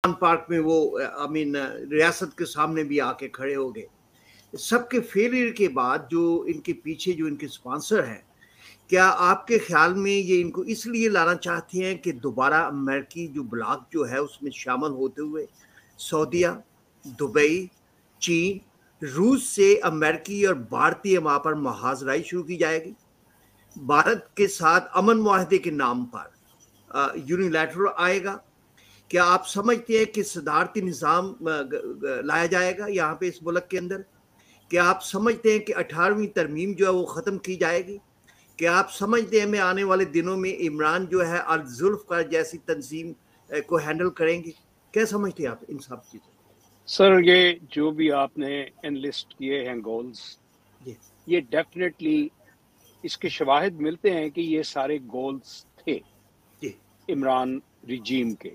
Park में वो रियासत के सामने भी आके खड़े हो गए। सबके फेलियर के बाद जो इनके पीछे जो इनके स्पॉन्सर हैं, क्या आपके ख्याल में ये इनको इसलिए लाना चाहते हैं कि दोबारा अमेरिकी जो ब्लॉक जो है उसमें शामिल होते हुए सऊदीया, दुबई, चीन, रूस से अमेरिकी और भारतीय वहां पर मुहाजराई शुरू की जाएगी? भारत के साथ अमन मुआहदे के नाम पर यूनिलैटरल आएगा? क्या आप समझते हैं कि सदारती निज़ाम लाया जाएगा यहाँ पे इस मुल्क के अंदर? क्या आप समझते हैं कि 18वीं तरमीम जो है वो ख़त्म की जाएगी? क्या आप समझते हैं मैं आने वाले दिनों में इमरान जो है अल जुल्फ़कार जैसी तंजीम को हैंडल करेंगे? क्या समझते हैं आप इन सब चीज़ों? सर, ये जो भी आपने एनलिस्ट किए हैं गोल्स, जी ये डेफिनेटली इसके शवाहिद मिलते हैं कि ये सारे गोल्स थे जी इमरान रिजीम के।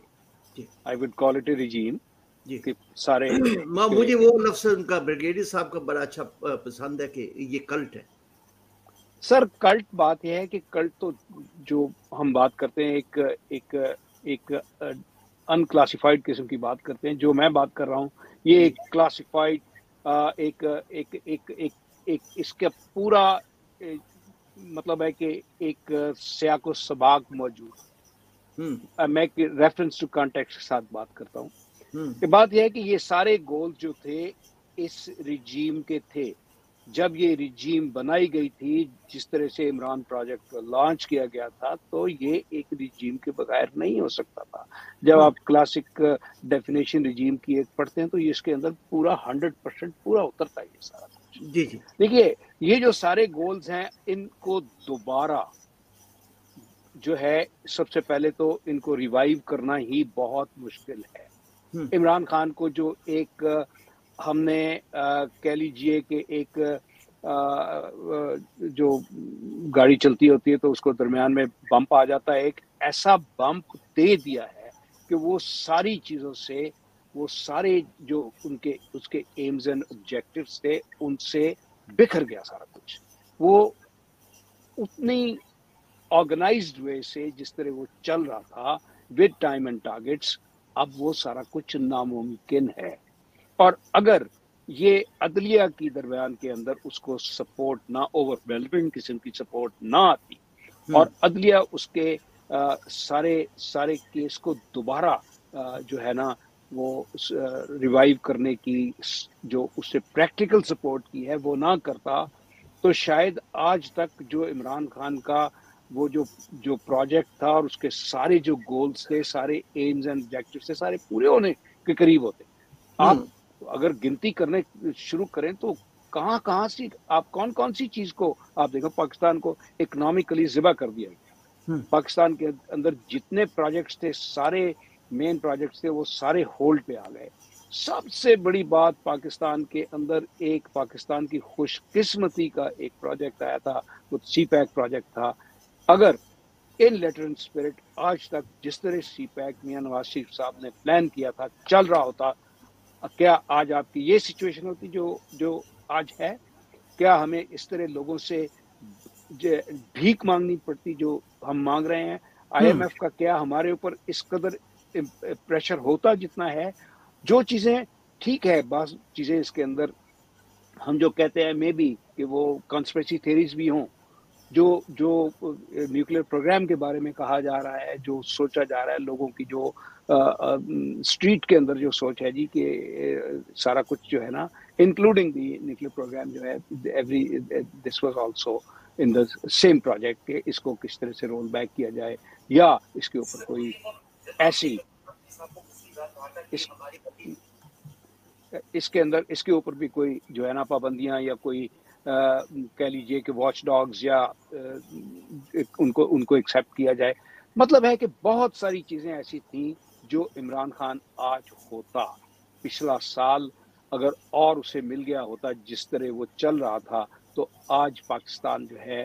जी I would call it a regime जी कि सारे मुझे वो लफ्ज़ उनका ब्रिगेडियर साहब का बड़ा अच्छा पसंद है कि ये कल्ट है। सर, कल्ट बात यह है कि कल्ट तो जो हम बात करते हैं एक एक अनक्लासिफाइड किस्म की बात करते हैं। जो मैं बात कर रहा हूँ ये एक क्लासिफाइड एक एक एक एक एक इसका पूरा मतलब है कि एक सियाको सबाक मौजूद। मैं रेफरेंस टू कॉन्टेक्स्ट के साथ बात करता हूँ कि बात यह है कि ये सारे गोल जो थे इस रिजीम के थे। जब ये रिजीम बनाई गई थी, जिस तरह से इमरान प्रोजेक्ट लॉन्च किया गया था, तो ये एक रिजीम के बगैर नहीं हो सकता था। जब आप क्लासिक डेफिनेशन रिजीम की एक पढ़ते हैं तो ये इसके अंदर पूरा 100% पूरा उतरता है ये सारा कुछ। जी जी देखिए, ये जो सारे गोल्स हैं इनको दोबारा जो है, सबसे पहले तो इनको रिवाइव करना ही बहुत मुश्किल है। इमरान खान को जो एक हमने कह लीजिए कि एक जो गाड़ी चलती होती है तो उसको दरमियान में बम्प आ जाता है, एक ऐसा बम्प दे दिया है कि वो सारी चीज़ों से, वो सारे जो उनके उसके एम्स एंड ऑब्जेक्टिव्स थे उनसे बिखर गया सारा कुछ। वो उतनी ऑर्गेनाइज्ड वे से जिस तरह वो चल रहा था विद टाइम एंड टारगेट्स, अब वो सारा कुछ नामुमकिन है। और अगर ये अदलिया की दरमियान के अंदर उसको सपोर्ट ना, ओवरवेलमिंग किस्म की सपोर्ट ना आती और अदलिया उसके सारे केस को दोबारा जो है ना वो रिवाइव करने की जो उससे प्रैक्टिकल सपोर्ट की है वो ना करता, तो शायद आज तक जो इमरान खान का वो जो प्रोजेक्ट था और उसके सारे जो गोल्स थे, सारे एम्स एंड ऑब्जेक्टिव्स थे, सारे पूरे होने के करीब होते। आप अगर गिनती करने शुरू करें तो कहाँ सी, आप कौन सी चीज को आप देखो, पाकिस्तान को इकोनॉमिकली ज़िबा कर दिया गया। पाकिस्तान के अंदर जितने प्रोजेक्ट्स थे, सारे मेन प्रोजेक्ट्स थे, वो सारे होल्ड पे आ गए। सबसे बड़ी बात, पाकिस्तान के अंदर एक पाकिस्तान की खुशकिस्मती का एक प्रोजेक्ट आया था, वो सी पैक प्रोजेक्ट था। अगर इन लेटर एंड स्पिरिट आज तक जिस तरह सी पैक मियां नवाज शरीफ साहब ने प्लान किया था चल रहा होता, क्या आज आपकी ये सिचुएशन होती जो आज है? क्या हमें इस तरह लोगों से भीख मांगनी पड़ती जो हम मांग रहे हैं? IMF का क्या हमारे ऊपर इस कदर प्रेशर होता जितना है? जो चीजें ठीक है, बात चीजें इसके अंदर हम जो कहते हैं मे बी कि वो कॉन्स्पिरेसी थ्योरीज भी हों, जो न्यूक्लियर प्रोग्राम के बारे में कहा जा रहा है, जो सोचा जा रहा है, लोगों की जो स्ट्रीट के अंदर जो सोच है जी कि सारा कुछ जो है ना, इंक्लूडिंग दी न्यूक्लियर प्रोग्राम जो है, every this was also in the same project के इसको किस तरह से रोल बैक किया जाए या इसके ऊपर कोई ऐसी इसके अंदर इसके ऊपर भी कोई जो है ना पाबंदियां या कोई कह लीजिए कि वॉच डॉग्स या उनको एक्सेप्ट किया जाए। मतलब है कि बहुत सारी चीजें ऐसी थी जो इमरान खान आज होता, पिछला साल अगर और उसे मिल गया होता जिस तरह वो चल रहा था, तो आज पाकिस्तान जो है,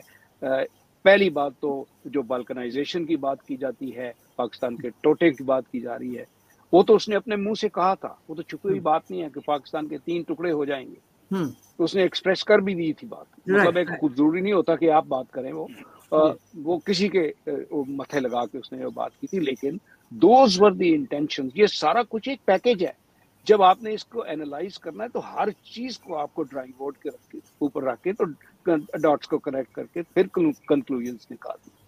पहली बात तो जो बाल्कनाइजेशन की बात की जाती है, पाकिस्तान के टोटे की बात की जा रही है, वो तो उसने अपने मुंह से कहा था, वो तो छुपी हुई बात नहीं है कि पाकिस्तान के 3 टुकड़े हो जाएंगे। तो उसने एक्सप्रेस कर भी दी थी बात। मतलब एक खुद जरूरी नहीं होता कि आप बात करें, वो किसी के मथे लगा के उसने वो बात की थी, लेकिन دوز ور دی انٹینشن. یہ سارا کچھ ایک پیکج ہے. جب آپ نے اس کو اینالائز کرنا ہے تو ہر چیز کو آپ کو ڈرائنگ بورڈ کے اوپر رکھ کے تو ڈاٹس کو کنیکٹ کر کے پھر کنکلوژنس نکالنا.